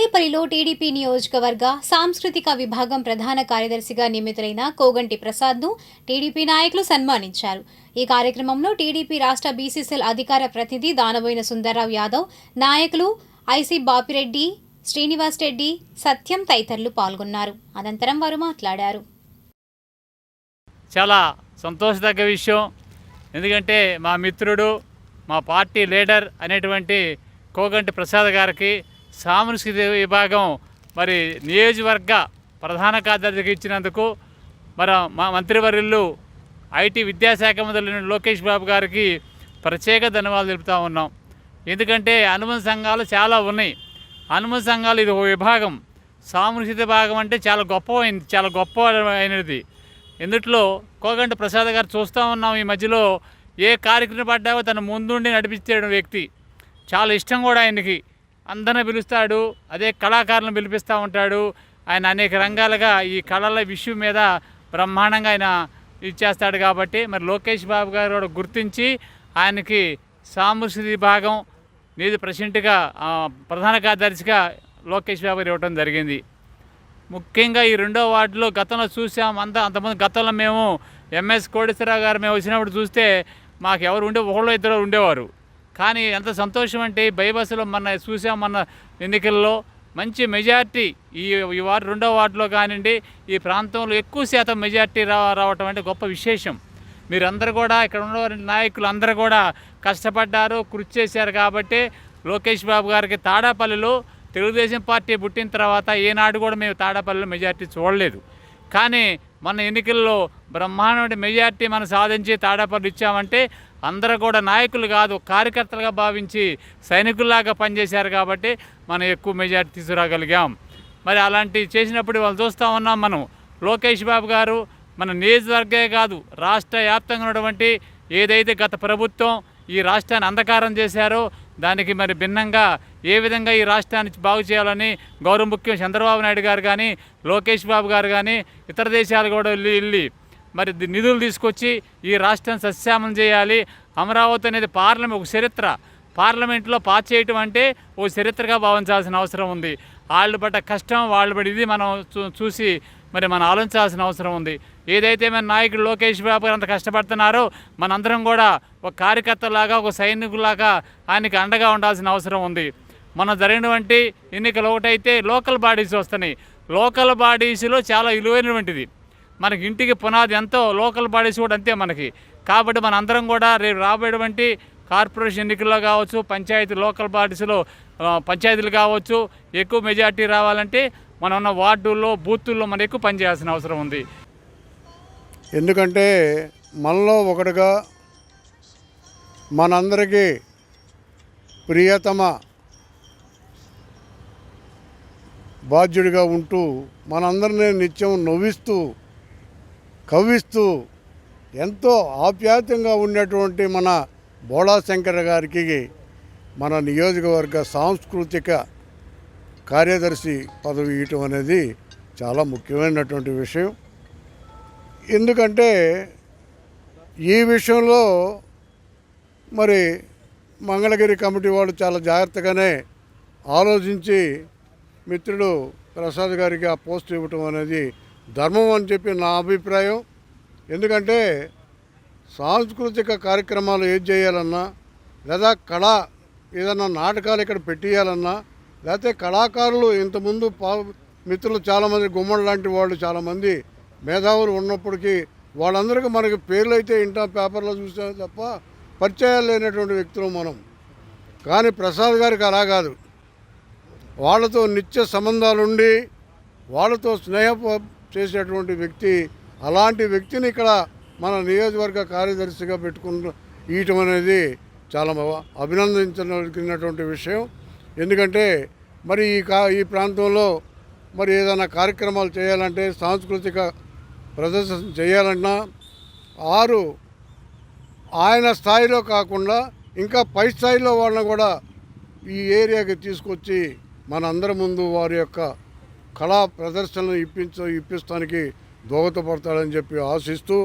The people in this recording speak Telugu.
తాడేపల్లిలో టీడీపీ నియోజకవర్గ సాంస్కృతిక విభాగం ప్రధాన కార్యదర్శిగా నియమితులైన కోగంటి ప్రసాద్ను టీడీపీ నాయకులు సన్మానించారు. ఈ కార్యక్రమంలో టీడీపీ రాష్ట్ర బీసీసీఎల్ అధికార ప్రతినిధి దానబోయిన సుందర్రావు యాదవ్, నాయకులు ఐసీ బాపిరెడ్డి, శ్రీనివాస్ రెడ్డి, సత్యం తదితరులు పాల్గొన్నారు. అనంతరం వారు మాట్లాడారు. చాలా సంతోషదగ్గ విషయం. ఎందుకంటే మా మిత్రుడు, మా పార్టీ లీడర్ అనేటువంటి కోగంటి ప్రసాద్ గారికి సాంస్కృతిక విభాగం మరి నియోజకవర్గ ప్రధాన కార్యదర్శికి ఇచ్చినందుకు మా మంత్రివర్యులు ఐటీ విద్యాశాఖ మంత్రి లోకేష్ బాబు గారికి ప్రత్యేక ధన్యవాదాలు తెలుపుతూ ఉన్నాం. ఎందుకంటే అనుబంధ సంఘాలు చాలా ఉన్నాయి. అనుబంధ సంఘాలు ఇది ఒక విభాగం. సాంస్కృతిక విభాగం అంటే చాలా గొప్పమైనది. ఇందుట్లో కోగంటి ప్రసాద్ గారు చూస్తూ ఉన్నాం. ఈ మధ్యలో ఏ కార్యక్రమం పడ్డావో తన ముందుండి నడిపించే వ్యక్తి. చాలా ఇష్టం కూడా ఆయనకి. అందరిని పిలుస్తాడు, అదే కళాకారులను పిలిపిస్తూ ఉంటాడు. ఆయన అనేక రంగాలుగా ఈ కళల విషయం మీద బ్రహ్మాండంగా ఆయన ఇచ్చేస్తాడు. కాబట్టి మరి లోకేష్ బాబు గారు కూడా గుర్తించి ఆయనకి సాంస్కృతిక విభాగం ప్రెసిడెంట్గా ప్రధాన కార్యదర్శిగా లోకేష్ బాబు గారు ఇవ్వడం జరిగింది. ముఖ్యంగా ఈ 2వ వార్డులో గతంలో చూసాం. అంతమంది గతంలో మేము ఎంఎస్ కోటేశ్వరరావు గారు మేము వచ్చినప్పుడు చూస్తే మాకు ఎవరు ఒకళ్ళు ఇద్దరు ఉండేవారు. కానీ ఎంత సంతోషం అంటే బైబస్సులో మొన్న ఎన్నికల్లో మంచి మెజార్టీ ఈ వార్డు 2వ వార్డులో కానివ్వండి, ఈ ప్రాంతంలో ఎక్కువ శాతం మెజార్టీ రావటం అంటే గొప్ప విశేషం. మీరందరూ కూడా ఇక్కడ ఉన్న నాయకులు అందరూ కూడా కష్టపడ్డారు, కృషి చేశారు. కాబట్టి లోకేష్ బాబు గారికి తాడేపల్లిలో తెలుగుదేశం పార్టీ పుట్టిన తర్వాత ఏనాడు కూడా మేము తాడేపల్లిలో మెజార్టీ చూడలేదు. కానీ మన ఎన్నికల్లో బ్రహ్మాండమైన మెజార్టీ మనం సాధించి తాడేపల్లి ఇచ్చామంటే అందరూ కూడా నాయకులు కాదు, కార్యకర్తలుగా భావించి సైనికుల్లాగా పనిచేశారు. కాబట్టి మనం ఎక్కువ మెజార్టీ తీసుకురాగలిగాం. మరి అలాంటివి చేసినప్పుడు వాళ్ళు చూస్తూ ఉన్నాం. మనం లోకేష్ బాబు గారు మన నియోజకవర్గే కాదు, రాష్ట్ర వ్యాప్తంగా ఉన్నటువంటి ఏదైతే గత ప్రభుత్వం ఈ రాష్ట్రాన్ని అంధకారం చేశారో దానికి మరి భిన్నంగా ఏ విధంగా ఈ రాష్ట్రాన్ని బాగు చేయాలని గౌరవ ముఖ్యమంత్రి చంద్రబాబు నాయుడు గారు కానీ, లోకేష్ బాబు గారు కానీ ఇతర దేశాలు కూడా వెళ్ళి మరి నిధులు తీసుకొచ్చి ఈ రాష్ట్రాన్ని సస్యామలం చేయాలి. అమరావతి అనేది ఒక చరిత్ర. పార్లమెంట్లో పాస్ చేయటం అంటే ఓ చరిత్రగా భావించాల్సిన అవసరం ఉంది. వాళ్ళు పడ్డ కష్టం, వాళ్ళు పడి ఇది మనం చూసి మరి మనం ఆలోచించాల్సిన అవసరం ఉంది. ఏదైతే మన నాయకుడు లోకేష్ బాబు గారు అంత కష్టపడుతున్నారో మనందరం కూడా ఒక కార్యకర్తలాగా, ఒక సైనికులాగా ఆయనకి అండగా ఉండాల్సిన అవసరం ఉంది. మనం జరిగినటువంటి ఎన్నికలు ఒకటైతే లోకల్ బాడీస్ వస్తున్నాయి. లోకల్ బాడీస్లో చాలా విలువైనటువంటిది. మనకి ఇంటికి పునాది ఎంతో, లోకల్ బాడీస్ కూడా అంతే మనకి. కాబట్టి మన అందరం కూడా రేపు రాబోయేటువంటి కార్పొరేషన్ ఎన్నికల్లో కావచ్చు, లోకల్ బాడీస్లో పంచాయతీలు కావచ్చు, ఎక్కువ మెజార్టీ రావాలంటే మనం ఉన్న వార్డుల్లో, బూతుల్లో మనం ఎక్కువ పనిచేయాల్సిన అవసరం ఉంది. ఎందుకంటే మనలో ఒకటిగా మనందరికీ ప్రియతమ బాధ్యుడిగా ఉంటూ మనందరినీ నిత్యం నవ్విస్తూ కవ్విస్తూ ఎంతో ఆప్యాయంగా ఉన్నటువంటి మన బోళాశంకర్ గారికి మన నియోజకవర్గ సాంస్కృతిక కార్యదర్శి పదవి ఇవ్వటం అనేది చాలా ముఖ్యమైనటువంటి విషయం. ఎందుకంటే ఈ విషయంలో మరి మంగళగిరి కమిటీ వాళ్ళు చాలా జాగ్రత్తగానే ఆలోచించి మిత్రుడు ప్రసాద్ గారికి ఆ పోస్ట్ ఇవ్వటం అనేది ధర్మం అని చెప్పి నా అభిప్రాయం. ఎందుకంటే సాంస్కృతిక కార్యక్రమాలు ఏది చేయాలన్నా, లేదా ఏదన్నా నాటకాలు ఇక్కడ పెట్టేయాలన్నా, లేకపోతే కళాకారులు ఇంతకుముందు మిత్రులు చాలామంది గుమ్మడి లాంటి వాళ్ళు చాలామంది మేధావులు ఉన్నప్పటికీ వాళ్ళందరికీ మనకి పేర్లు అయితే ఇంటా పేపర్లో చూసాం తప్ప పరిచయాలు లేనటువంటి వ్యక్తులు మనం. కానీ ప్రసాద్ గారికి అలా కాదు. వాళ్ళతో నిత్య సంబంధాలుండి వాళ్ళతో స్నేహ చేసేటువంటి వ్యక్తి. అలాంటి వ్యక్తిని ఇక్కడ మన నియోజకవర్గ కార్యదర్శిగా ఇవ్వటం అనేది చాలా అభినందించదగినటువంటి విషయం. ఎందుకంటే మరి ఈ ప్రాంతంలో మరి ఏదైనా కార్యక్రమాలు చేయాలంటే, సాంస్కృతిక ప్రదర్శన చేయాలన్నా ఆయన స్థాయిలో కాకుండా ఇంకా పై స్థాయిలో వాళ్ళని కూడా ఈ ఏరియాకి తీసుకొచ్చి మనందరి ముందు వారి యొక్క కళా ప్రదర్శనలు ఇప్పిస్తానికి దోహదపడతాడని చెప్పి ఆశిస్తూ